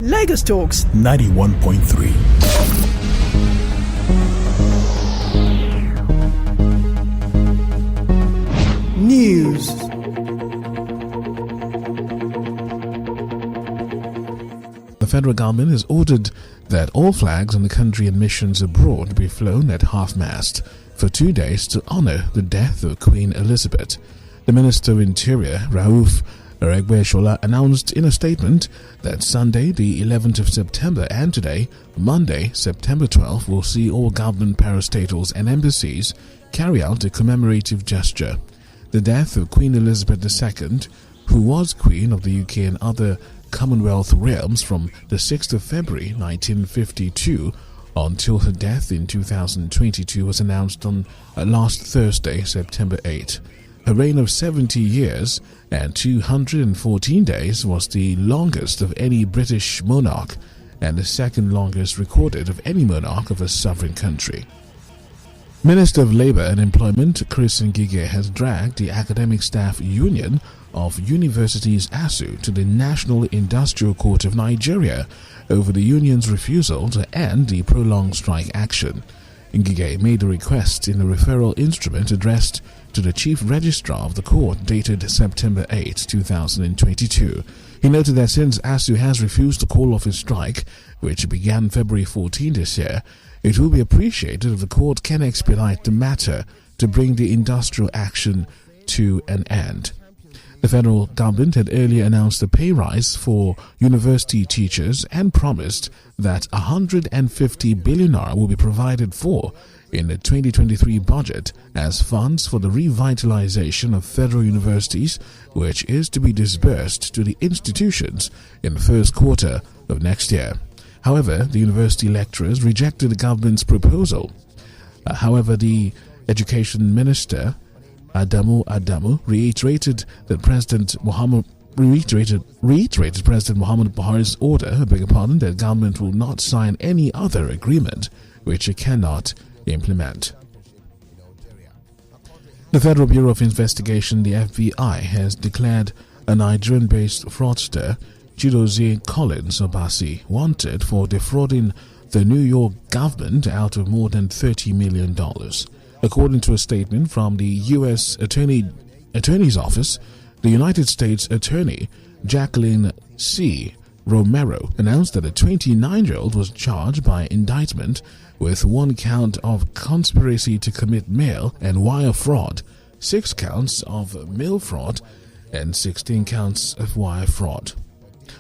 Lagos Talks 91.3. News. The federal government has ordered that all flags in the country and missions abroad be flown at half-mast for 2 days to honor the death of Queen Elizabeth. The Minister of Interior, Rauf Aregbesola, announced in a statement that Sunday, the 11th of September, and today, Monday, September 12th, will see all government parastatals and embassies carry out a commemorative gesture. The death of Queen Elizabeth II, who was Queen of the UK and other Commonwealth realms from the 6th of February 1952 until her death in 2022, was announced on last Thursday, September 8. Her reign of 70 years and 214 days was the longest of any British monarch and the second longest recorded of any monarch of a sovereign country. Minister of Labour and Employment Chris Ngige has dragged the Academic Staff Union of Universities ASUU to the National Industrial Court of Nigeria over the union's refusal to end the prolonged strike action. Ngige made a request in a referral instrument addressed to the Chief Registrar of the court dated September 8, 2022. He noted that since ASUU has refused to call off its strike, which began February 14 this year, it will be appreciated if the court can expedite the matter to bring the industrial action to an end. The federal government had earlier announced a pay rise for university teachers and promised that 150 billion naira will be provided for in the 2023 budget as funds for the revitalization of federal universities, which is to be disbursed to the institutions in the first quarter of next year. However, the university lecturers rejected the government's proposal. However, the education minister Adamu reiterated President Muhammad Buhari's order, that the government will not sign any other agreement which it cannot implement. The Federal Bureau of Investigation, the FBI, has declared a Nigerian-based fraudster, Chidozie Collins Obasi, wanted for defrauding the New York government out of more than $30 million. According to a statement from the U.S. Attorney's Office, the United States Attorney Jacqueline C. Romero announced that a 29-year-old was charged by indictment with 1 count of conspiracy to commit mail and wire fraud, 6 counts of mail fraud, and 16 counts of wire fraud.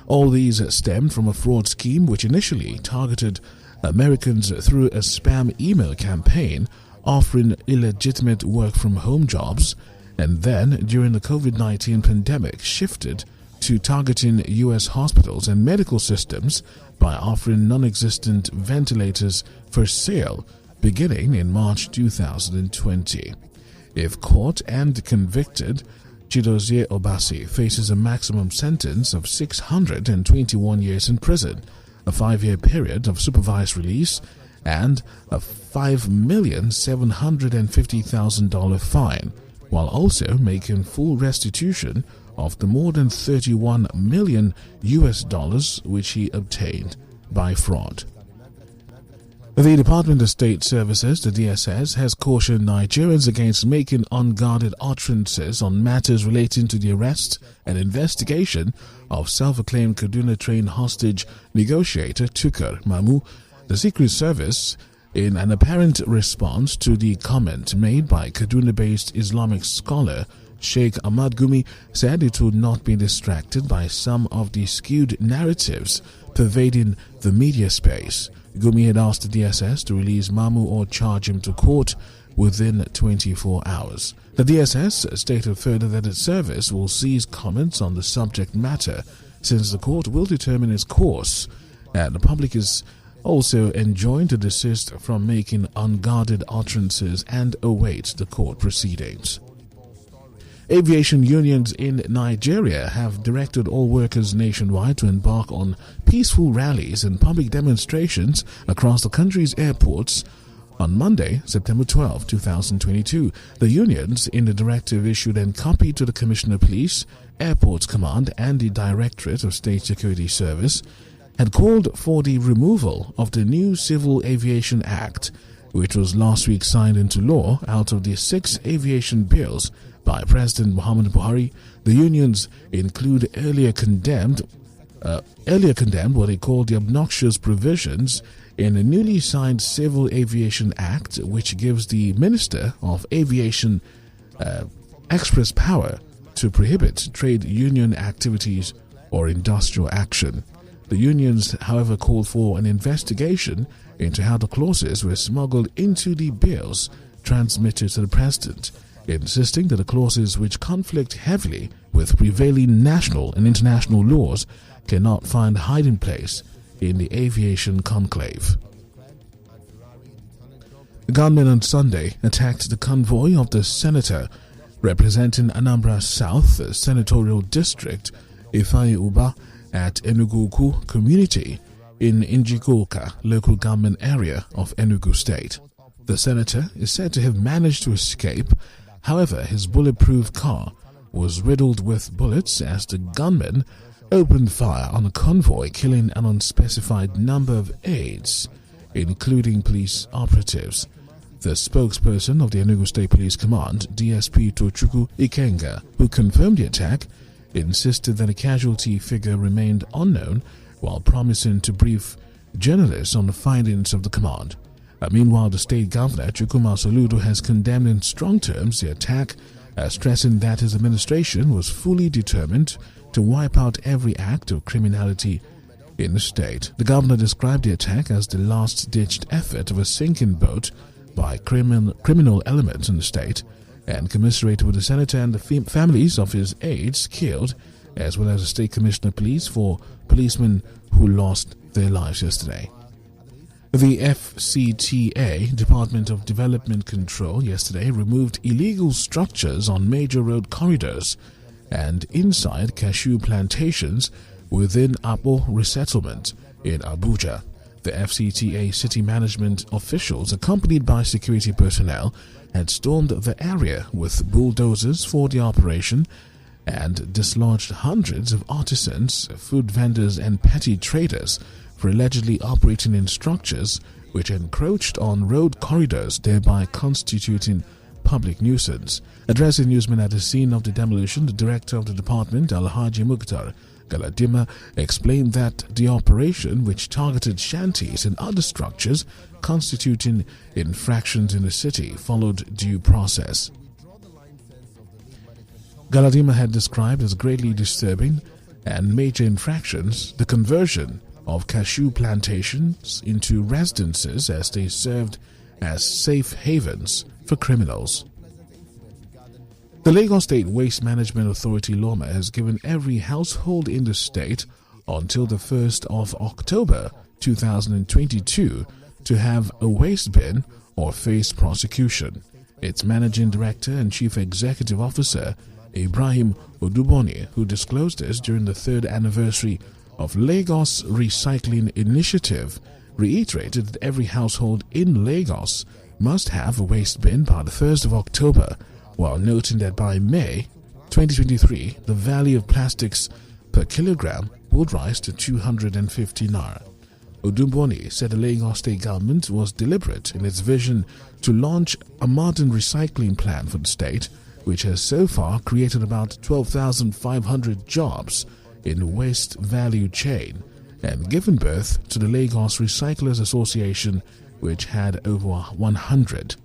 All these stemmed from a fraud scheme which initially targeted Americans through a spam email campaign offering illegitimate work-from-home jobs, and then, during the COVID-19 pandemic, shifted to targeting U.S. hospitals and medical systems by offering non-existent ventilators for sale beginning in March 2020. If caught and convicted, Chidozie Obasi faces a maximum sentence of 621 years in prison, a 5-year period of supervised release, and a $5,750,000 fine, while also making full restitution of the more than $31 million which he obtained by fraud. The Department of State Services, the DSS, has cautioned Nigerians against making unguarded utterances on matters relating to the arrest and investigation of self-acclaimed Kaduna train hostage negotiator Tukur Mamu. The Secret Service, in an apparent response to the comment made by Kaduna-based Islamic scholar Sheikh Ahmad Gumi, said it would not be distracted by some of the skewed narratives pervading the media space. Gumi had asked the DSS to release Mamu or charge him to court within 24 hours. The DSS stated further that its service will cease comments on the subject matter since the court will determine its course, and the public is also enjoined to desist from making unguarded utterances and await the court proceedings. Aviation unions in Nigeria have directed all workers nationwide to embark on peaceful rallies and public demonstrations across the country's airports on Monday, September 12, 2022. The unions, in the directive issued and copied to the Commissioner of Police, Airports Command and the Directorate of State Security Service, had called for the removal of the new Civil Aviation Act, which was last week signed into law out of the 6 aviation bills by President Muhammadu Buhari. The unions earlier condemned what they called the obnoxious provisions in a newly signed Civil Aviation Act, which gives the Minister of Aviation express power to prohibit trade union activities or industrial action. The unions, however, called for an investigation into how the clauses were smuggled into the bills transmitted to the President, insisting that the clauses which conflict heavily with prevailing national and international laws cannot find a hiding place in the aviation conclave. The gunmen on Sunday attacked the convoy of the senator representing Anambra South Senatorial District, Ifeanyi Ubah, at Enugu community in Njikoka local government area of Enugu State. The senator is said to have managed to escape. However, his bulletproof car was riddled with bullets as the gunmen opened fire on a convoy, killing an unspecified number of aides, including police operatives. The spokesperson of the Enugu State Police Command, DSP Tochukwu Ikenga, who confirmed the attack, insisted that a casualty figure remained unknown while promising to brief journalists on the findings of the command. Meanwhile, the state governor, Chukwuma Soludo, has condemned in strong terms the attack, stressing that his administration was fully determined to wipe out every act of criminality in the state. The governor described the attack as the last-ditched effort of a sinking boat by criminal elements in the state, and commiserated with the senator and the families of his aides killed, as well as the state commissioner of police for policemen who lost their lives yesterday. The FCTA, Department of Development Control, yesterday removed illegal structures on major road corridors and inside cashew plantations within Abo resettlement in Abuja. The FCTA city management officials, accompanied by security personnel, had stormed the area with bulldozers for the operation and dislodged hundreds of artisans, food vendors and petty traders for allegedly operating in structures which encroached on road corridors, thereby constituting public nuisance. Addressing newsmen at the scene of the demolition, the director of the department, Alhaji Mukhtar Galadima, explained that the operation, which targeted shanties and other structures constituting infractions in the city, followed due process. Galadima had described as greatly disturbing and major infractions the conversion of cashew plantations into residences, as they served as safe havens for criminals. The Lagos State Waste Management Authority LOMA has given every household in the state until the 1st of October 2022 to have a waste bin or face prosecution. Its Managing Director and Chief Executive Officer, Ibrahim Oduboni, who disclosed this during the 3rd anniversary of Lagos Recycling Initiative, reiterated that every household in Lagos must have a waste bin by the 1st of October, while noting that by May 2023, the value of plastics per kilogram would rise to 250 naira. Oduboni said the Lagos State government was deliberate in its vision to launch a modern recycling plan for the state, which has so far created about 12,500 jobs in the waste value chain and given birth to the Lagos Recyclers Association, which had over 100.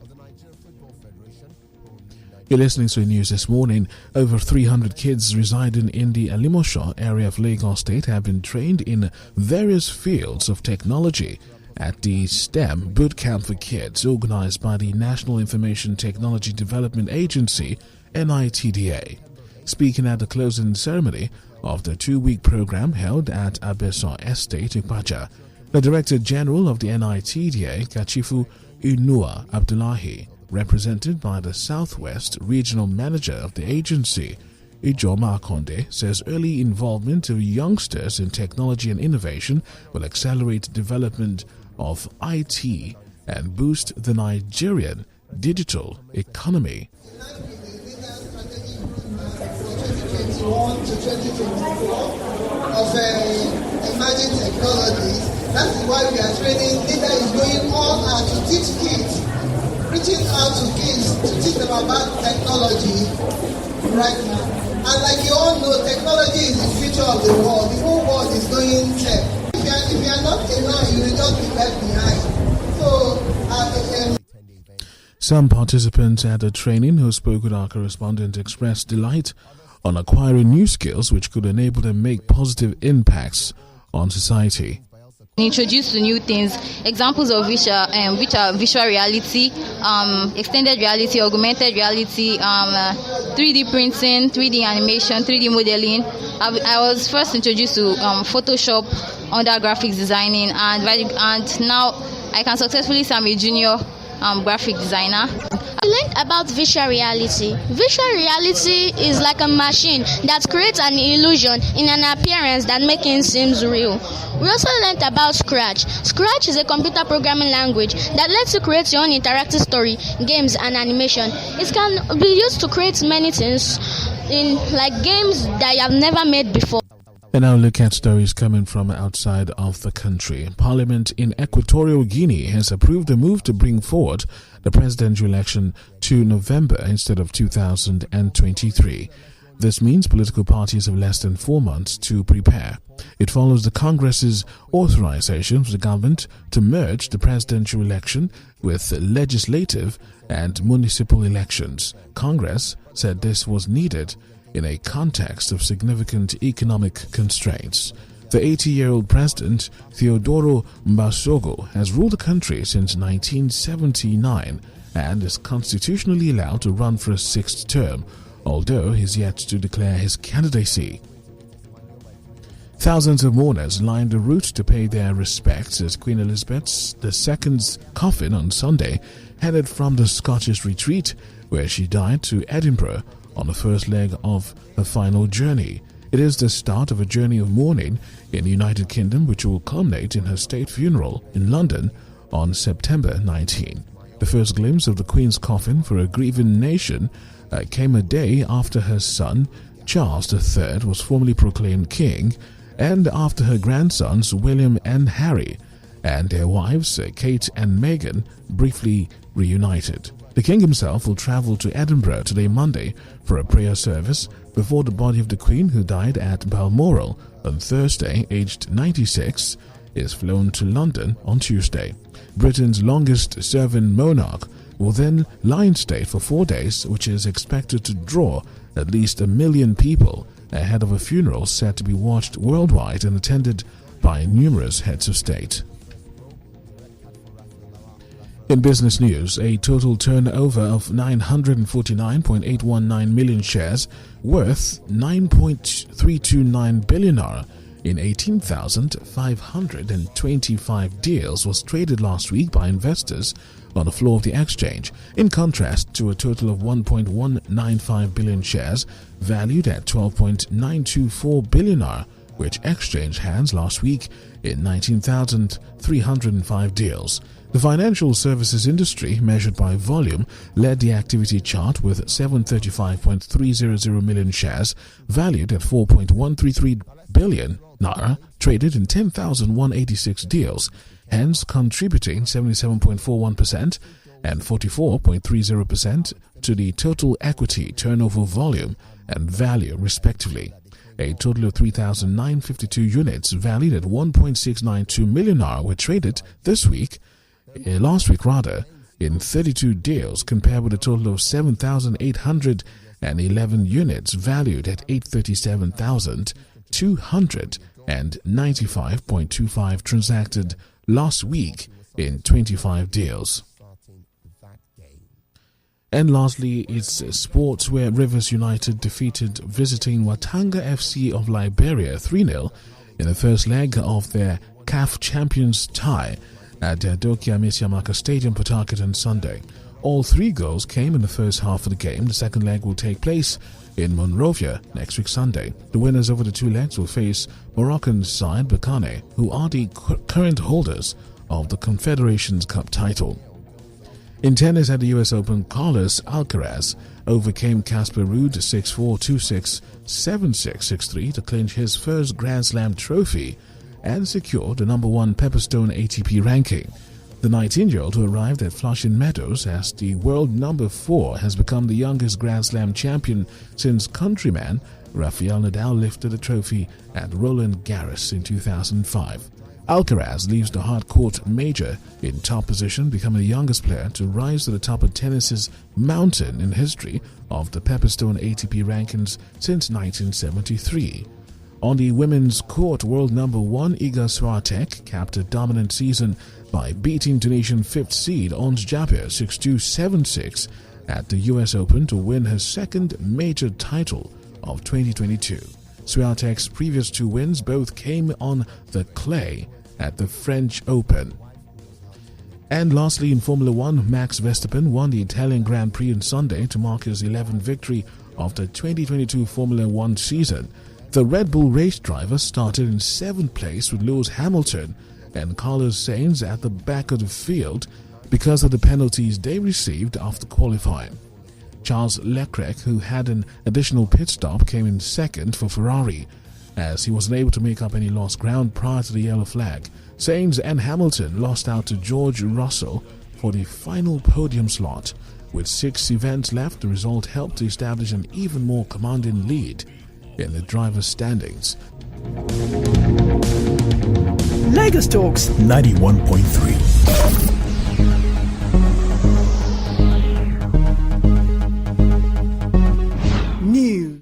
You're listening to the news this morning. Over 300 kids residing in the Alimosho area of Lagos State have been trained in various fields of technology at the STEM bootcamp for kids organized by the National Information Technology Development Agency, NITDA. Speaking at the closing ceremony of the 2-week program held at Abeso Estate, Ikpaja, the Director General of the NITDA, Kachifu Inua Abdullahi, represented by the Southwest Regional Manager of the agency, Ijoma Akonde, says early involvement of youngsters in technology and innovation will accelerate development of IT and boost the Nigerian digital economy. To 2024, of emerging technologies. That is why we are training. Data is going on and to teach kids, reaching out to kids to teach them about technology right now. And like you all know, technology is the future of the world. The whole world is going tech. If you are not in line, you will just be left behind. So, some participants at the training who spoke with our correspondent expressed delight on acquiring new skills which could enable them make positive impacts on society. Introduced to new things, examples of which are visual reality, extended reality, augmented reality, 3D printing, 3D animation, 3D modeling. I was first introduced to Photoshop under graphics designing, and now I can successfully say I'm a junior graphic designer. I learned about visual reality. Visual reality is like a machine that creates an illusion in an appearance that makes it seem real. We also learned about Scratch. Scratch is a computer programming language that lets you create your own interactive story, games, and animation. It can be used to create many things, in like games that you have never made before. And now look at stories coming from outside of the country. Parliament in Equatorial Guinea has approved a move to bring forward the presidential election to November instead of 2023. This means political parties have less than 4 months to prepare. It follows the Congress's authorization for the government to merge the presidential election with legislative and municipal elections. Congress said this was needed in a context of significant economic constraints. The 80-year-old president, Theodoro Mbasogo, has ruled the country since 1979 and is constitutionally allowed to run for a 6th term, although he's yet to declare his candidacy. Thousands of mourners lined the route to pay their respects as Queen Elizabeth II's coffin on Sunday headed from the Scottish retreat, where she died, to Edinburgh on the first leg of her final journey. It is the start of a journey of mourning in the United Kingdom, which will culminate in her state funeral in London on September 19. The first glimpse of the Queen's coffin for a grieving nation came a day after her son, Charles III, was formally proclaimed king, and after her grandsons, William and Harry, and their wives, Kate and Meghan, briefly reunited. The king himself will travel to Edinburgh today, Monday, for a prayer service before the body of the Queen, who died at Balmoral on Thursday, aged 96, is flown to London on Tuesday. Britain's longest-serving monarch will then lie in state for 4 days, which is expected to draw at least 1 million people ahead of a funeral set to be watched worldwide and attended by numerous heads of state. In business news, a total turnover of 949.819 million shares worth 9.329 billion naira in 18,525 deals was traded last week by investors on the floor of the exchange, in contrast to a total of 1.195 billion shares valued at 12.924 billion naira, which exchanged hands last week in 19,305 deals. The financial services industry, measured by volume, led the activity chart with 735.300 million shares valued at 4.133 billion naira traded in 10,186 deals, hence contributing 77.41% and 44.30% to the total equity turnover volume and value respectively. A total of 3,952 units valued at 1.692 million naira were traded last week, in 32 deals, compared with a total of 7,811 units valued at 837,295.25 transacted last week in 25 deals. And lastly, it's sports, where Rivers United defeated visiting Watanga FC of Liberia 3-0 in the first leg of their CAF Champions tie at the Dokia Mesiamaka Stadium, Port Harcourt, on Sunday. All 3 goals came in the first half of the game. The second leg will take place in Monrovia next week Sunday. The winners over the 2 legs will face Moroccan side Bakane, who are the current holders of the Confederations Cup title. In tennis at the US Open, Carlos Alcaraz overcame Casper Ruud 6-4, 2-6, 7-6, 6-3 to clinch his first Grand Slam trophy and secure the #1 Pepperstone ATP ranking. The 19-year-old, who arrived at Flushing Meadows as the world #4, has become the youngest Grand Slam champion since countryman Rafael Nadal lifted the trophy at Roland Garros in 2005. Alcaraz leaves the hard-court major in top position, becoming the youngest player to rise to the top of tennis's mountain in history of the Pepperstone ATP rankings since 1973. On the women's court, world #1 Iga Swiatek capped a dominant season by beating Tunisian 5th seed Ons Jabeur 6-2, 7-6 at the US Open to win her second major title of 2022. Swiatek's previous 2 wins both came on the clay at the French Open. And lastly, in Formula 1, Max Verstappen won the Italian Grand Prix on Sunday to mark his 11th victory of the 2022 Formula 1 season. The Red Bull race driver started in 7th place with Lewis Hamilton and Carlos Sainz at the back of the field because of the penalties they received after qualifying. Charles Leclerc, who had an additional pit stop, came in 2nd for Ferrari, as he wasn't able to make up any lost ground prior to the yellow flag. Sainz and Hamilton lost out to George Russell for the final podium slot. With 6 events left, the result helped to establish an even more commanding lead in the driver's standings. Lagos Talks 91.3